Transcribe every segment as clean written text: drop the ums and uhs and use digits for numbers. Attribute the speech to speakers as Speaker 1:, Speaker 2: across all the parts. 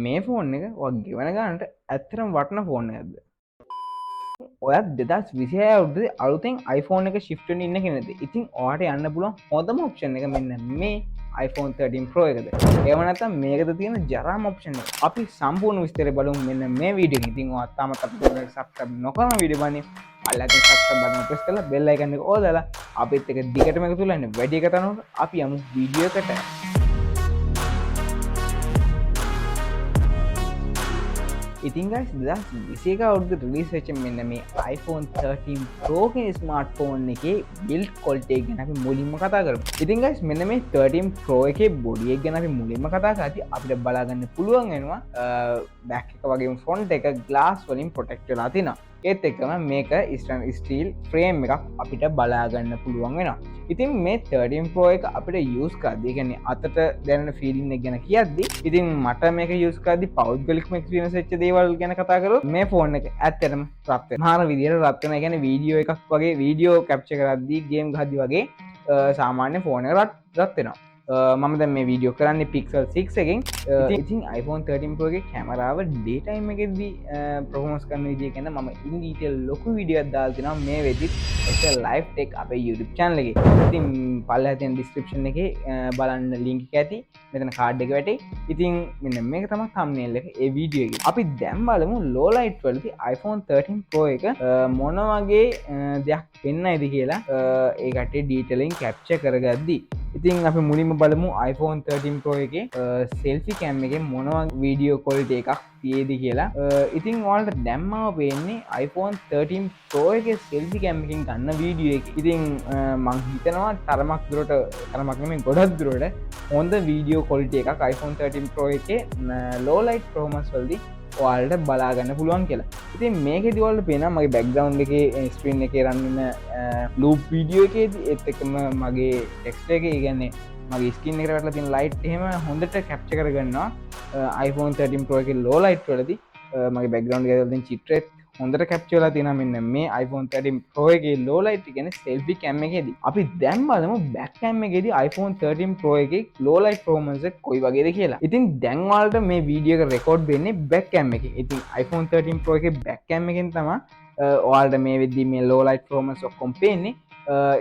Speaker 1: මේ ෆෝන් එක ඔයා ගෙවන ගානට ඇත්තටම වටන ෆෝන් එකක්ද? ඔයත් 2026 අවුරුද්දේ අලුතෙන් iPhone එක shift වෙන්න ඉන්න කෙනෙක්ද? ඉතින් ඔයාට යන්න පුළුවන් හොඳම option එක මෙන්න මේ iPhone 13 Pro එකද. එහෙම නැත්නම් මේකද තියෙන ජරාම option එක. අපි සම්පූර්ණ විස්තරය බලමු මෙන්න මේ වීඩියෝ එකේ. ඉතින් ඔයා තාමත් අපේ channel එක subscribe නොකරන වීඩියෝ බලන්නේ අල්ලගෙන subscribe button එක press කරලා bell icon එක ඕදාලා අපිත් එක දිගටම එකතු වෙලා ඉන්න. වැඩි එක තනකොට අපි යමු වීඩියෝ එකට. ඉතින් guys 2021 අවුරුද්දේ රිලීස් වෙච්ච මෙන්න මේ iPhone 13 Pro කියන ස්මාර්ට්ෆෝන් එකේ build quality එක ගැන අපි මුලින්ම කතා කරමු. ඉතින් guys මෙන්න මේ 13 Pro එකේ body එක ගැන අපි මුලින්ම කතා කරද්දී අපිට බලා ගන්න පුළුවන් වෙනවා back එක වගේම front එක glass වලින් protect වෙලා තියෙනවා. ඒත් එක්කම මේක ස්ටීල් ෆ්‍රේම් එකක් අපිට බලා ගන්න පුළුවන් වෙනවා. ඉතින් මේ 13 Pro එක අපිට use කරද්දී ඒ කියන්නේ අතට දැනෙන feeling එක ගැන කියද්දී ඉතින් මට මේක use කරද්දී පෞද්ගලිකම experience වෙච්ච දේවල් ගැන කතා කරොත් මේ ෆෝන් එක ඇත්තටම රත් වෙනවා. මාර විදියට රත් වෙනවා. ඒ කියන්නේ වීඩියෝ එකක් වගේ වීඩියෝ කැප්චර් කරද්දී ගේම් ගහද්දී වගේ සාමාන්‍ය ෆෝන් එක රත් වෙනවා. මම දැන් මේ වීඩියෝ කරන්නේ Pixel 6 එකෙන්. ඉතින් iPhone 13 Pro එකේ කැමරාව ඩේ ටයිම් එකේදී performance කරන විදිය ගැන මම in detail ලොකු වීඩියෝ එකක් දාලා තිනවා මේ වෙද්දි ඒක live tech අපේ YouTube channel එකේ. ඉතින් පල්ලෙහා තියෙන description එකේ බලන්න link එක ඇති. මෙතන card එක වැටේ. ඉතින් මෙන්න මේක තමයි thumbnail එක ඒ වීඩියෝ එකේ. අපි දැන් බලමු low light වලදී iPhone 13 Pro එක මොන වගේ දෙයක් වෙන්නයිද කියලා ඒ කටේ detailing capture කරගද්දී. ඉතින් අපි මුලින්ම බලමු iPhone 13 Pro එකේ selfie cam එකේ මොනවා වීඩියෝ quality එකක් තියෙද කියලා. ඉතින් ඔයාලට දැම්මම පේන්නේ iPhone 13 Pro එකේ selfie cam එකෙන් ගන්න වීඩියෝ එක. ඉතින් මං හිතනවා තරමක් නෙමෙයි ගොඩක් දුරට හොඳ වීඩියෝ quality එකක් iPhone 13 Pro එකේ low light performance වලදී ඔයාලට බලා ගන්න පුළුවන් කියලා. ඉතින් මේකෙදි ඔයාලට පේනවා මගේ background එකේ screen එකේ run වෙන loop video එකේදී ඒත් එක්කම මගේ text එකේ කියන්නේ මගේ ස්කින් එකට වැටලා තියෙන ලයිට් එහෙම හොඳට කැප්චර් කරගන්නවා iPhone 13 Pro එකේ low light වලදී. මගේ background එකේ තියෙන චිත්‍රෙත් හොඳට කැප්චර් වෙලා තියෙනවා මෙන්න මේ iPhone 13 Pro එකේ low light කියන්නේ selfie cam එකේදී. අපි දැන් බලමු back cam එකේදී iPhone 13 Pro එකේ low light performance එක කොයි වගේද කියලා. ඉතින් දැන් ඔයාලට මේ වීඩියෝ එක රෙකෝඩ් වෙන්නේ back cam එකේ. ඉතින් iPhone 13 Pro එකේ back cam එකෙන් තමයි ඔයාලට මේ වෙද්දී මේ low light performance ඔක්කොම පේන්නේ.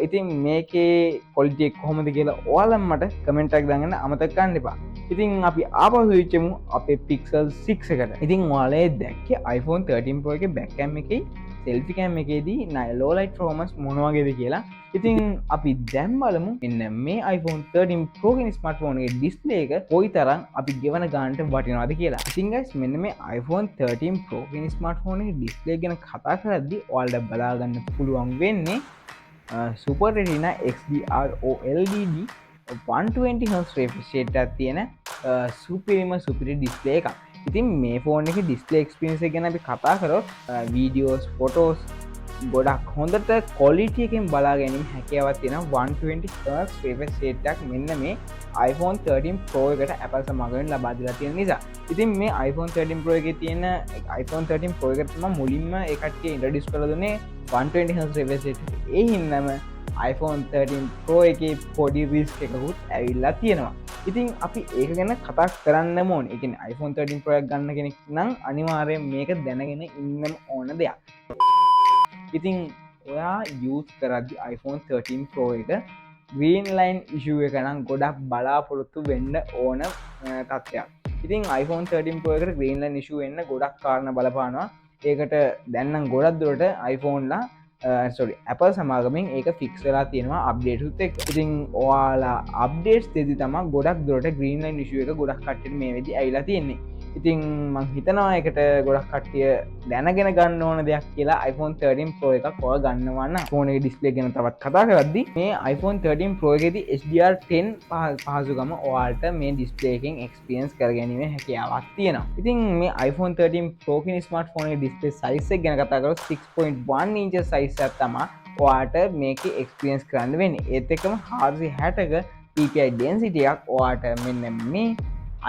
Speaker 1: ඉතින් මේකේ quality එක කොහොමද කියලා ඔයාලා මට comment එකක් දාන්න අමතක කරන්න එපා. ඉතින් අපි ආපහු වෙච්චමු අපේ Pixel 6 එකට. ඉතින් ඔයාලා දැක්කේ iPhone 13 Pro එකේ back cam එකේ selfie cam එකේදී low light performance මොන වගේද කියලා. ඉතින් අපි දැන් බලමු මෙන්න මේ iPhone 13 Pro කියන smartphone එකේ display එක කොයිතරම් අපි ගෙවන ගානට වටිනවද කියලා. ඉතින් guys මෙන්න මේ iPhone 13 Pro කියන smartphone එකේ display ගැන කතා කරද්දී ඔයාලට බලා ගන්න පුළුවන් වෙන්නේ Super Retina XDR OLED 120Hz refresh rate එකක් තියෙන superior display එකක්. ඉතින් මේ ෆෝන් එකේ display experience එක ගැන අපි කතා කරොත් videos photos ගොඩක් හොඳට quality එකෙන් බලා ගැනීම හැකියාවක් තියෙන 120Hz refresh rate එකක් මෙන්න මේ iPhone 13 Pro එකට Apple සමගයෙන් ලබා දීලා තියෙන නිසා. ඉතින් මේ iPhone 13 Pro එකේ තියෙන iPhone 13 Pro එකට තමයි මුලින්ම ඒ කට්ටිය introduce කරලා දුන්නේ 120Hz refresh rate එක. ඒ හින්දාම iPhone 13 Pro එකේ පොඩි risk එකකුත් ඇවිල්ලා තියෙනවා. ඉතින් අපි ඒක ගැන කතා කරන්නම ඕනේ. ඒ කියන්නේ iPhone 13 Pro එක ගන්න කෙනෙක් නම් අනිවාර්යයෙන් මේක දැනගෙන ඉන්නම ඕන දෙයක්. ඉතින් ඔයා use කරද්දී iPhone 13 Pro එක green line issue එක නම් ගොඩක් බලාපොරොත්තු වෙන්න ඕන තත්ත්වයක්. ඉතින් iPhone 13 Pro එකට green line issue වෙන්න ගොඩක් කාරණා බලපානවා. ඒකට දැන් නම් ගොඩක් දුරට iPhone ලා Apple සමාගමෙන් ඒක ෆික්ස් වෙලා තියෙනවා අප්ඩේට් උත් එක්ක. ඉතින් ඔයාලා අප්ඩේට්ස් දෙදි තමයි ගොඩක් දුරට green line issue එක ගොඩක් කට්ටියට මේ වෙද්දි ඇවිල්ලා තියෙන්නේ. ඉතින් මං හිතනවා ඒකට ගොඩක් කට්ටිය දැනගෙන ගන්න ඕන දෙයක් කියලා iPhone 13 Pro එකක් ඔයා ගන්නවා නම් ෆෝන් එකේ ඩිස්ප්ලේ ගැන තවත් කතා කරද්දී මේ iPhone 13 Pro එකේදී HDR10 පහසුකම ඔයාලට මේ ඩිස්ප්ලේ එකෙන් එක්ස්පීරියන්ස් කරගැනීමේ හැකියාවක් තියෙනවා. ඉතින් මේ iPhone 13 Pro කියන ස්මාර්ට්ෆෝන් එකේ ඩිස්ප්ලේ සයිස් එක ගැන කතා කරොත් 6.1 inch සයිස් එකක් තමයි ඔයාලට මේකේ එක්ස්පීරියන්ස් කරන්න වෙන්නේ. ඒත් එක්කම 460ක PPI density එකක් ඔයාලට මෙන්න මේ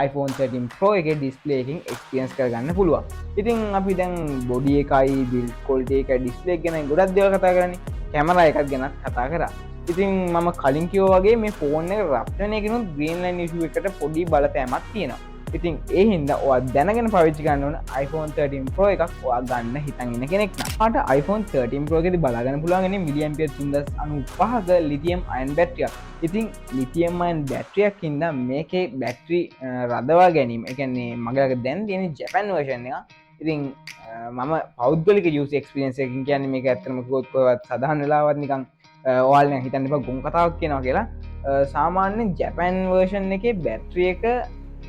Speaker 1: iPhone 13 Pro එකේ display එකකින් experience කරගන්න පුළුවන්. ඉතින් අපි දැන් body එකයි build quality එකයි display එක ගැන ගොඩක් දේවල් කතා කරන්නේ. කැමරා එකක් ගැනත් කතා කරා. ඉතින් මම කලින් කිව්වා වගේ මේ ෆෝන් එක රප් වෙන එකනොත් green line issue එකට පොඩි බලපෑමක් තියෙනවා. ඉතින් ඒ හින්දා ඔයා දැනගෙන පාවිච්චි කරන්න ඕන iPhone 13 Pro එකක් ඔයා ගන්න හිතන් ඉන්න කෙනෙක් නම්. ආට iPhone 13 Pro එකේදී බලා ගන්න පුළුවන් ඉන්නේ මිලියම්පියර් 395ක ලිතියම් අයන් බැටරියක්. ඉතින් ලිතියම් අයන් බැටරියක් හින්දා මේකේ බැටරි රඳවා ගැනීම. ඒ කියන්නේ මගේ ළඟ දැන් තියෙන ජපන් වර්ෂන් එක. ඉතින් මම පෞද්ගලික යූස් එක්ස්පීරියන්ස් එකකින් කියන්නේ මේක ඇත්තටම කිව්වොත් කොහෙවත් සදාහන් වෙලාවත් නිකන් ඔයාලා හිතන්න එපා ගොන් කතාවක් කියනවා කියලා. සාමාන්‍යයෙන් ජපන් වර්ෂන් එකේ බැටරි එක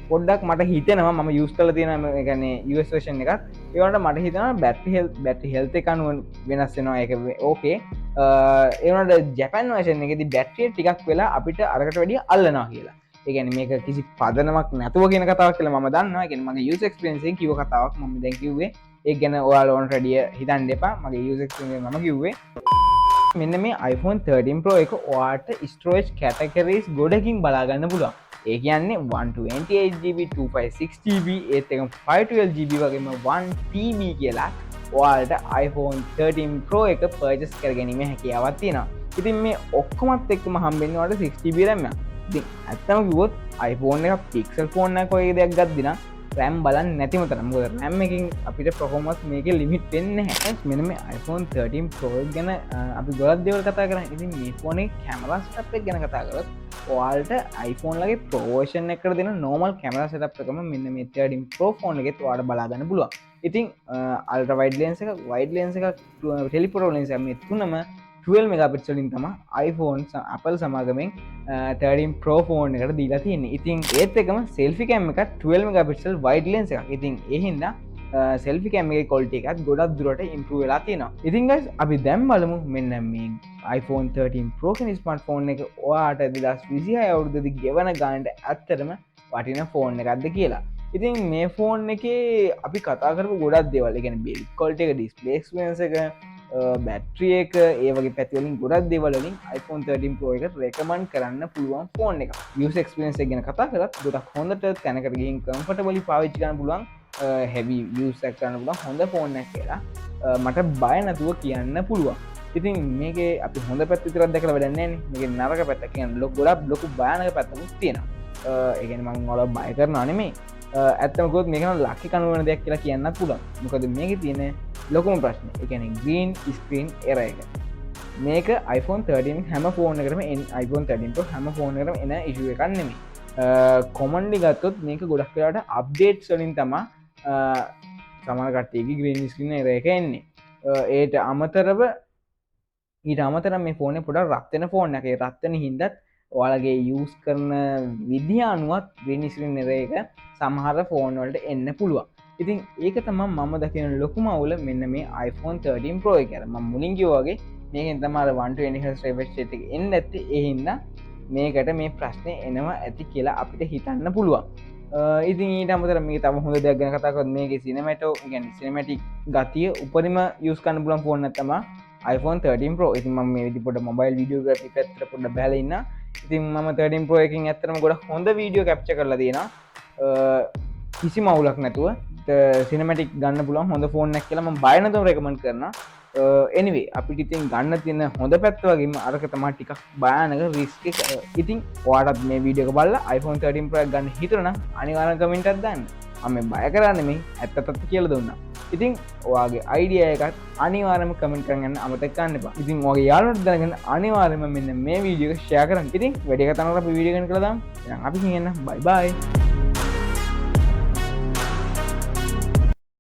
Speaker 1: පොඩ්ඩක් මට හිතෙනවා මම යූස් කරලා තියෙන ඒ කියන්නේ US version එකක් ඒ වුණාට මට හිතෙනවා බැටරි හෙල්ත් එක අනුව වෙනස් වෙනවා ඒක ඕකේ ඒ වුණාට ජපන් version එකේදී බැටරිය ටිකක් වෙලා අපිට අරකට වැඩිය අල්ලනවා කියලා ඒ කියන්නේ මේක කිසි පදනමක් නැතුව කියන කතාවක් කියලා මම දන්නවා ඒ කියන්නේ මගේ යූස් එක්ස්පීරියන්ස් එකෙන් කිව්ව කතාවක් මම දැන් කිව්වේ ඒක ගැන ඔයාලා ඕනට වැඩිය හිතන්න එපා මගේ යූස් එක්ස්පීරියන්ස් මම කිව්වේ මෙන්න මේ iPhone 13 Pro එක ඔයාට storage categories ගොඩකින් බලා ගන්න පුළුවන් ඒ කියන්නේ 128GB 256GB ඒත් එකම 512GB වගේම 1TB කියලා ඔයාලට iPhone 13 Pro එක පර්චේස් කරගැනීමේ හැකියාවක් තියෙනවා. ඉතින් මේ ඔක්කොමත් එක්කම හම්බෙන්නේ ඔයාලට 6GB RAM එකක්. ඉතින් ඇත්තම කිව්වොත් iPhone එක Pixel phone එකක් වගේ දෙයක් ගත්තා නම් RAM බලන්න නැතිම තරම්. මොකද RAM එකකින් අපිට performance මේකේ limit වෙන්නේ නැහැ. මෙන්න මේ iPhone 13 Pro ගැන අපි ගොඩක් දේවල් කතා කරා. ඉතින් මේ phone එකේ camera setup එක ගැන කතා කරොත් ඔයාලට iPhone ලගේ Pro version එකකට දෙන normal camera setup එකම මෙන්න මේ 13 Pro phone එකෙත් ඔයාලට බලා ගන්න පුළුවන්. ඉතින් ultra wide lens එක, wide lens එක, telephoto lens එක මේ තුනම 12 megapixel වලින් තමයි iPhone Apple සමාගමෙන් 13 Pro phone එකට දීලා තියෙන්නේ. ඉතින් ඒත් එකම selfie cam එකත් 12 megapixel wide lens එකක්. ඉතින් ඒ හින්දා selfie cam එකේ quality එකත් ගොඩක් දුරට improve වෙලා තියෙනවා. ඉතින් guys අපි දැන් බලමු මෙන්න මේ iPhone 13 Pro කියන smartphone එක ඔයාට 2026 අවුරුද්දේදී ගෙවන ගානට ඇත්තටම වටින phone එකක්ද කියලා. ඉතින් මේ phone එකේ අපි කතා කරපු ගොඩක් දේවල්. ඒ කියන්නේ build quality එක, display experience එක, බැට්‍රිය එක ඒ වගේ පැතිවලින් ගොඩක් දේවල් වලින් iPhone 13 Pro එක recommend කරන්න පුළුවන් phone එකක්. user experience එක ගැන කතා කරත් ගොඩක් හොඳට තැනකට ගිහින් comfortably පාවිච්චි කරන්න පුළුවන් heavy use එක කරන්න පුළුවන් හොඳ phone එකක් කියලා මට බය නැතුව කියන්න පුළුවන්. ඉතින් මේකේ අපි හොඳ පැත්ත විතරක් දැකලා වැඩක් නැහැ නේ. මේකේ නරක පැත්ත කියන්නේ ගොඩක් ලොකු භයානක පැත්තකුත් තියෙනවා. ඒ කියන්නේ මම ඔයාලව බය කරනවා නෙමෙයි. ඇත්තම කිව්වොත් මේක නම් ලක්කි කණු වෙන දෙයක් කියලා කියන්නත් පුළුවන්. මොකද මේකේ තියෙන ලොකුම ප්‍රශ්නේ ඒ කියන්නේ green screen error එක. මේක iPhone 13 හැම ෆෝන් එකකටම iPhone 13 Pro හැම ෆෝන් එකකටම එන issue එකක් නෙමෙයි. commonly ගත්තොත් මේක ගොඩක් වෙලාවට updates වලින් තමයි සමහර කට්ටියගේ green screen error එක එන්නේ. ඒට අමතරව ඊට අමතරව මේ ෆෝනේ පොඩක් රත් වෙන ෆෝන් එකක්. ඒ රත් වෙන හින්දාත් ඔයාලගේ යූස් කරන විදිහ අනුවත් green screen error එක සමහර ෆෝන් වලට එන්න පුළුවන්. ඉතින් ඒක තමයි මම දකින ලොකුම අවුල මෙන්න මේ iPhone 13 Pro එක. මම මුලින් කිව්වා වගේ මේකෙන් තමයි 120Hz refresh rate එක එන්නේ නැත්තේ. ඒ හින්දා මේකට මේ ප්‍රශ්නේ එනවා ඇති කියලා අපිට හිතන්න පුළුවන්. ඉතින් ඊට අමතරව මේක තව හොඳ දෙයක් ගැන කතා කරොත් මේකේ cinematic ගතිය උපරිම යූස් කරන්න පුළුවන් ෆෝන් එක තමයි iPhone 13 Pro. ඉතින් මම මේ විදි පොඩ මොබයිල් වීඩියෝග්‍රැෆි පැත්තට පොඩ්ඩක් බහලා ඉන්නා. ඉතින් මම 13 Pro එකකින් ඇත්තටම ගොඩක් හොඳ වීඩියෝ කැප්චර් කරලා තියෙනවා. කිසිම අවුලක් නැතුව සිනමැටික් ගන්න පුළුවන් හොඳ ෆෝන් එකක් කියලා මම බය නැතුව රෙකමන්ඩ් කරනවා. anyway අපිට ඉතින් ගන්න තියෙන හොඳ පැත්ත වගේම අරක තමයි ටිකක් භයානක රිස්ක් එක. ඉතින් ඔයාලත් මේ වීඩියෝ එක බලලා iPhone 13 Pro එක ගන්න හිතුණා නම් අනිවාර්යෙන් කමෙන්ට් එකක් දාන්න. මම මේ බය කරන්නේ නෙමෙයි ඇත්තටත් කියලා දුන්නා. ඉතින් ඔයාගේ අයිඩියා එකත් අනිවාර්යයෙන්ම කමෙන්ට් කරන් යන්න අමතක කරන්න එපා. ඉතින් ඔයාගේ යාළුවන්ට දැනගන්න අනිවාර්යයෙන්ම මෙන්න මේ වීඩියෝ එක ෂෙයා කරන්න. ඉතින් වැඩි කතාවක් අපි වීඩියෝ එකෙන් කළා දාමු. එහෙනම් අපි කියන්න බයි බයි.